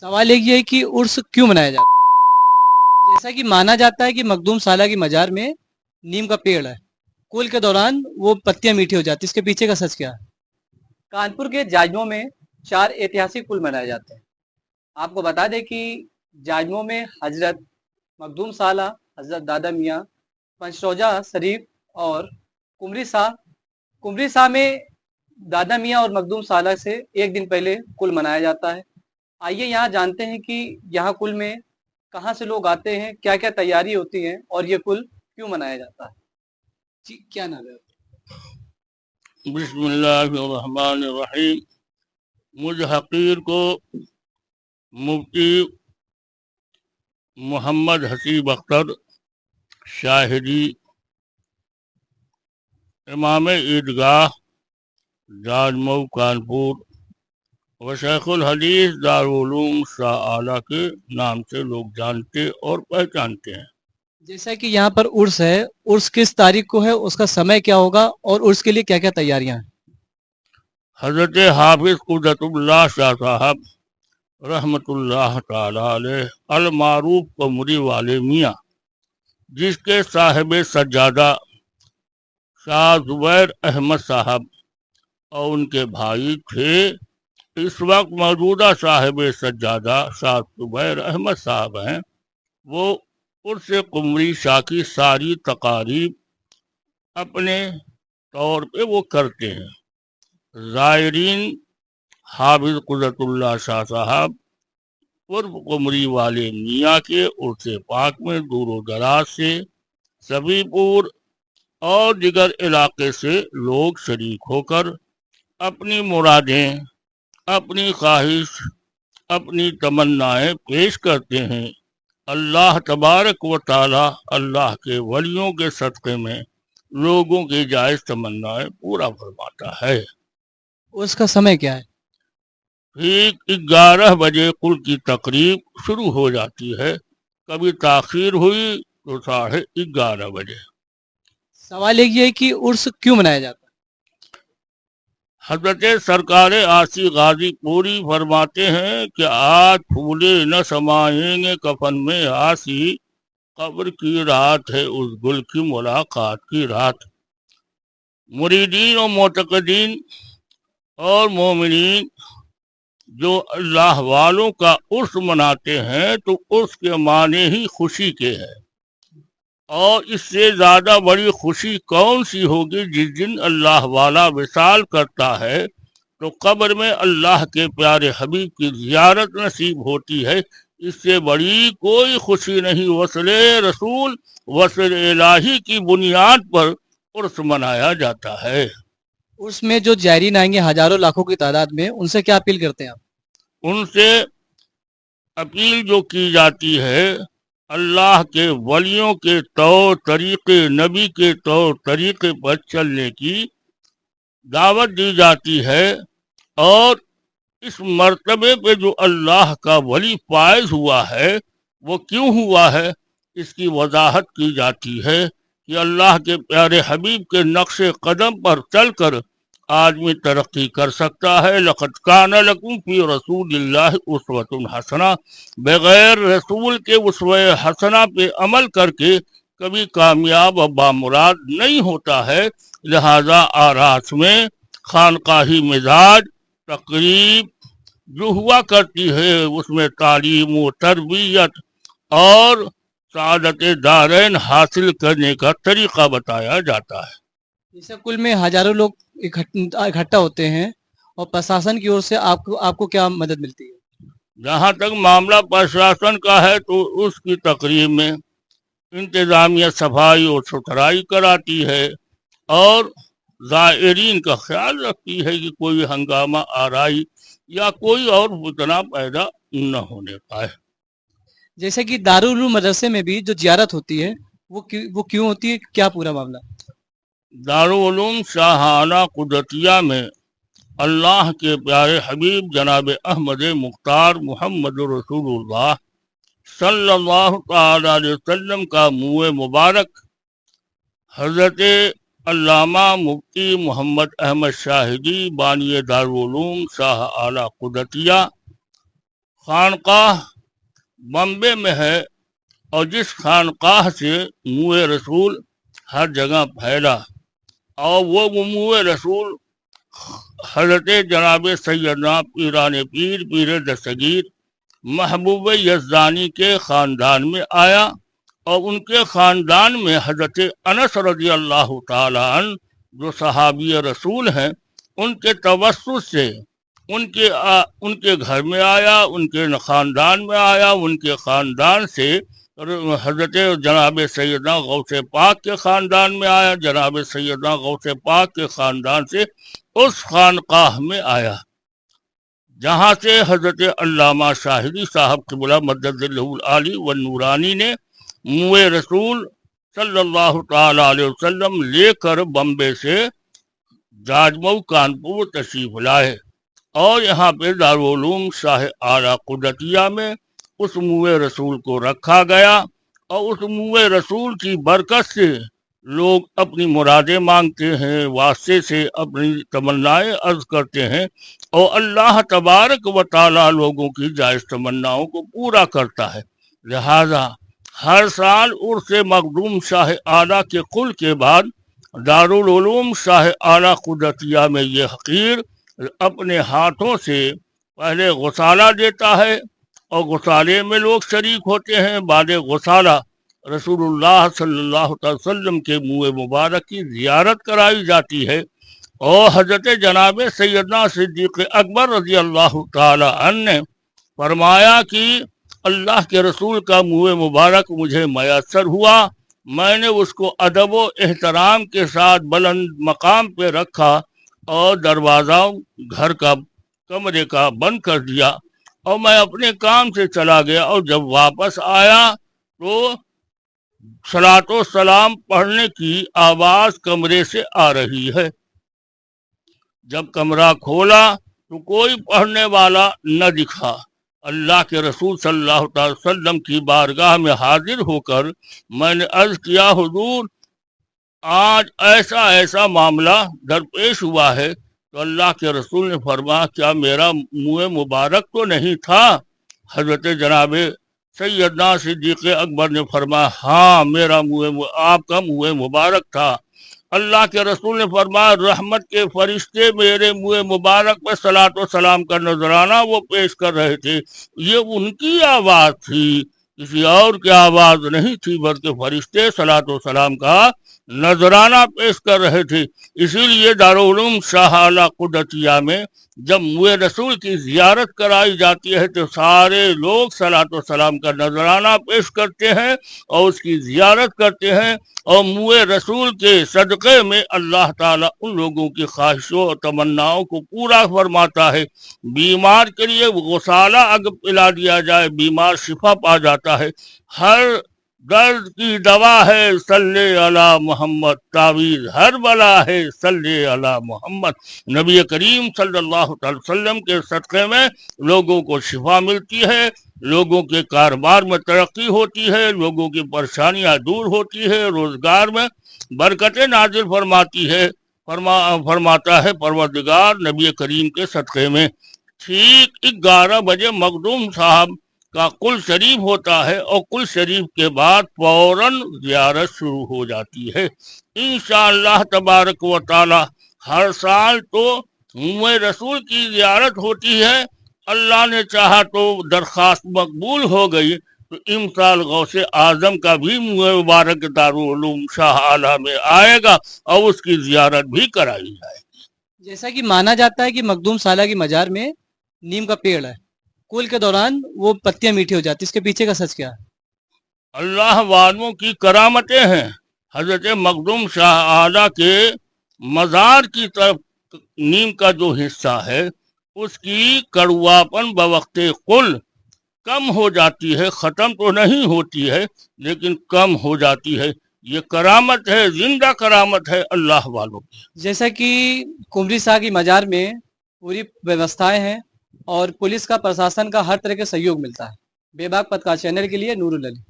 سوال ایک یہ ہے کہ عرس کیوں منایا جاتا ہے؟ جیسا کہ مانا جاتا ہے کہ مخدوم سالہ کی مزار میں نیم کا پیڑ ہے، کل کے دوران وہ پتیاں میٹھی ہو جاتی، اس کے پیچھے کا سچ کیا ہے؟ کانپور کے جاجموں میں 4 ایتہاسک پل منائے جاتے ہیں۔ آپ کو بتا دیں کہ جاجموں میں حضرت مخدوم سالہ، حضرت دادا میاں، پنچروجہ شریف اور کمری سا میں دادا میاں اور مخدوم سالہ سے ایک دن پہلے کل منایا جاتا ہے۔ آئیے یہاں جانتے ہیں کہ یہاں کل میں کہاں سے لوگ آتے ہیں، کیا کیا تیاری ہوتی ہے اور یہ کل کیوں منایا جاتا ہے۔ جی کیا نام ہے؟ بسم اللہ الرحمن الرحیم۔ مجھ حقیر کو مفتی محمد حسیب اختر شاہدی، امام عیدگاہ جاجمऊ کانپور و شیخ الحدیث دارالعلوم شاہ اعلیٰ کے نام سے لوگ جانتے اور پہچانتے ہیں۔ جیسا کہ یہاں پر عرس ہے، عرس کس تاریخ کو ہے، اس کا سمے کیا ہوگا اور عرس کے لیے کیا کیا تیاریاں ہیں؟ حضرت حافظ قدرت اللہ شاہ صاحب رحمت اللہ تعالی علیہ المعروف قمری والے میاں، جس کے صاحب سجادہ شاہ زبیر احمد صاحب اور ان کے بھائی تھے، اس وقت موجودہ صاحب سجادہ شاہ زبیر احمد صاحب ہیں، وہ عرس قمری شاہ کی ساری تقاریب اپنے طور پہ وہ کرتے ہیں۔ زائرین حافظ قدرت اللہ شاہ صاحب عرف قمری والے میاں کے عرس پاک میں دور و دراز سے، سبھی پور اور دیگر علاقے سے لوگ شریک ہو کر اپنی مرادیں، اپنی خواہش، اپنی تمنائیں پیش کرتے ہیں۔ اللہ تبارک و تعالی اللہ کے ولیوں کے صدقے میں لوگوں کی جائز تمنائیں پورا فرماتا ہے۔ اس کا سمے کیا ہے؟ ٹھیک 11 بجے کل کی تقریب شروع ہو جاتی ہے، کبھی تاخیر ہوئی تو 11:30 بجے۔ سوال ایک یہ ہے کہ عرس کیوں منایا جاتا ہے؟ حضرت سرکار عاصی غازی پوری فرماتے ہیں کہ آج پھولے نہ سمائیں گے کفن میں عاصی، قبر کی رات ہے اس گل کی ملاقات کی رات۔ مریدین و معتقدین اور مومنین جو اللہ والوں کا عرس مناتے ہیں تو عرس کے معنی ہی خوشی کے ہیں، اور اس سے زیادہ بڑی خوشی کون سی ہوگی جس دن اللہ والا وصال کرتا ہے تو قبر میں اللہ کے پیارے حبیب کی زیارت نصیب ہوتی ہے۔ اس سے بڑی کوئی خوشی نہیں۔ وصل رسول، وصل الہی کی بنیاد پر عرس منایا جاتا ہے۔ عرس میں جو زائرین آئیں گے ہزاروں لاکھوں کی تعداد میں، ان سے کیا اپیل کرتے ہیں آپ؟ ان سے اپیل جو کی جاتی ہے، اللہ کے ولیوں کے طور طریقے، نبی کے طور طریقے پر چلنے کی دعوت دی جاتی ہے، اور اس مرتبے پہ جو اللہ کا ولی فائز ہوا ہے وہ کیوں ہوا ہے، اس کی وضاحت کی جاتی ہے کہ اللہ کے پیارے حبیب کے نقش قدم پر چل کر آدمی ترقی کر سکتا ہے۔ لقد کان لکم فی رسول اللہ اسوۃ حسنہ، بغیر رسول کے اسوہ حسنہ پہ عمل کر کے کبھی کامیاب اور بامراد نہیں ہوتا ہے۔ لہذا آراس میں خانقاہی مزاج تقریب جو ہوا کرتی ہے، اس میں تعلیم و تربیت اور سعادت دارین حاصل کرنے کا طریقہ بتایا جاتا ہے۔ جیسے کل میں ہزاروں لوگ اکٹھا ہوتے ہیں اور پرشاسن کی اور سے آپ کو کیا مدد ملتی ہے؟ جہاں تک معاملہ پرشاسن کا ہے تو اس کی تقریب میں انتظامیہ صفائی اور ستھرائی کراتی ہے اور زائرین کا خیال رکھتی ہے کہ کوئی ہنگامہ آرائی یا کوئی اور فتنہ پیدا نہ ہونے پائے۔ جیسے کہ دارالعلوم مدرسے میں بھی جو زیارت ہوتی ہے وہ کیوں ہوتی ہے، کیا پورا معاملہ؟ دارالعلوم شاہانہ قدرتیہ میں اللہ کے پیارے حبیب جناب احمد مختار محمد رسول اللہ صلی اللہ تعالی علیہ وسلم کا منہ مبارک حضرت علامہ مفتی محمد احمد شاہدی بانی دارالعلوم شاہ اعلیٰ قدرتیہ खानकाह बम्बे में है और जिस खानकाह से मुए रसूल हर जगह फैला और वो मुए रसूल हजरत जनाब सैयदना पीरान पीर पीर दस्तगीर महबूब यज़दानी के ख़ानदान में आया और उनके ख़ानदान में हजरत अनस रज़ी अल्लाह ताला अन जो सहाबी रसूल हैं उनके तवस्सुत से उनके घर में आया, उनके ख़ानदान में आया, उनके ख़ानदान से हजरत जनाब सैयदना गौसे पाक के ख़ानदान में आया, जनाब सैयदना गौसे पाक के ख़ानदान से उस खानकाह में आया जहाँ से हजरत अल्लामा शाहिदी साहब क़िबला मद्ददल्लहुल आली व नूरानी ने मुए रसूल सल्लल्लाहु ताला अलैहि वसल्लम लेकर बम्बे से जाजमऊ कानपुर तशरीफ लाए और यहाँ पे दारुल उलूम शाह आला कुदरतिया में उस मुए रसूल को रखा गया और उस मुए रसूल की बरकत से लोग अपनी मुरादें मांगते हैं, वास्ते से अपनी तमन्नाएं अर्ज करते हैं और अल्लाह तबारक व ताला लोगों की जायज़ तमन्नाओं को पूरा करता है। लिहाजा हर साल उर्स मखदूम शाह आला के कुल के बाद दारुल उलूम शाह आला कुदरतिया में ये हकीर अपने हाथों से पहले गुसाला देता है और गुसाले में लोग शरीक होते हैं। बाद गुसाला रसूलुल्लाह सल्लल्लाहु अलैहि वसल्लम के मुँह मुबारक की ज़ियारत कराई जाती है और हजरत जनाब सैयदना सिद्दीक़ अकबर रज़ी अल्लाह ताला अन्हु ने फरमाया कि अल्लाह के रसूल का मुँह मुबारक मुझे मयस्सर हुआ, मैंने उसको अदब व एहतराम के साथ बुलंद मकाम पे रखा और दरवाज़ा घर का कमरे का बंद कर दिया और मैं अपने काम से चला गया और जब वापस आया तो सलातो सलाम पढ़ने की आवाज़ कमरे से आ रही है। जब कमरा खोला तो कोई पढ़ने वाला न दिखा। अल्लाह के रसूल सल्लल्लाहु अलैहि वसल्लम की बारगाह में हाजिर होकर मैंने अर्ज़ किया, हुजूर आज ऐसा ऐसा मामला दरपेश हुआ है। तो अल्लाह के रसूल ने फरमाया, क्या मेरा मुँह मुबारक तो नहीं था? हजरत जनाब सैयदना सिद्दीक़ अकबर ने फरमाया, हाँ मेरा आपका मुँह मुबारक था। अल्लाह के रसूल ने फरमाया, रहमत के फरिश्ते मेरे मुँह मुबारक पर सलातो सलाम का नजराना वो पेश कर रहे थे। ये उनकी आवाज़ थी, किसी और की आवाज़ नहीं थी, बल्कि फरिश्ते सलातो सलाम का नजराना पेश कर रहे थे। इसीलिए दारुल उलूम शाह आला कुदरतिया में जब मुए रसूल की ज़ियारत कराई जाती है तो सारे लोग सलातो सलाम का नजराना पेश करते हैं और उसकी ज़ियारत करते हैं और मुए रसूल के सदक़े में अल्लाह ताला उन लोगों की ख्वाहिशों और तमन्नाओं को पूरा फरमाता है। बीमार के लिए गौसाला अगर पिला दिया जाए बीमार शिफा पा जाता है। हर दर्द की दवा है सल्ले अला मोहम्मद, तावीज़ हर बला है सल्ले अला मोहम्मद। नबी करीम सल्लल्लाहु अलैहि वसल्लम के सदक़े में लोगों को शिफा मिलती है, लोगों के कारोबार में तरक्की होती है, लोगों की परेशानियां दूर होती है, रोजगार में बरकतें नाजिल फरमाता है परवरदिगार नबी करीम के सदक़े में। ठीक 11 बजे मखदूम साहब का कुल शरीफ होता है और कुल शरीफ के बाद फौरन ज़ियारत शुरू हो जाती है। इंशाअल्लाह तबारक व ताला हर साल तो मुए रसूल की ज़ियारत होती है। अल्लाह ने चाहा तो दरख्वास्त मकबूल हो गई तो इमसाल गौसे आज़म का भी मुए मुबारक दारुल उलूम शाह आला में आएगा और उसकी ज़ियारत भी कराई जाएगी। जैसा कि माना जाता है कि मखदूम साला की मजार में नीम का पेड़ है, कुल के दौरान वो पत्तियां मीठी हो जाती, इसके पीछे का सच क्या है? अल्लाह वालों की करामतें हैं। हजरत मखदूम शाह आला के मज़ार की तरफ नीम का जो हिस्सा है उसकी कड़वापन बवक्ते कुल कम हो जाती है, ख़त्म तो नहीं होती है लेकिन कम हो जाती है। ये करामत है, जिंदा करामत है अल्लाह वालों की। जैसा कि कुमरी शाह की मजार में पूरी व्यवस्थाएं हैं और पुलिस का प्रशासन का हर तरह का सहयोग मिलता है। बेबाक पत्रकार चैनल के लिए नूरुल अली।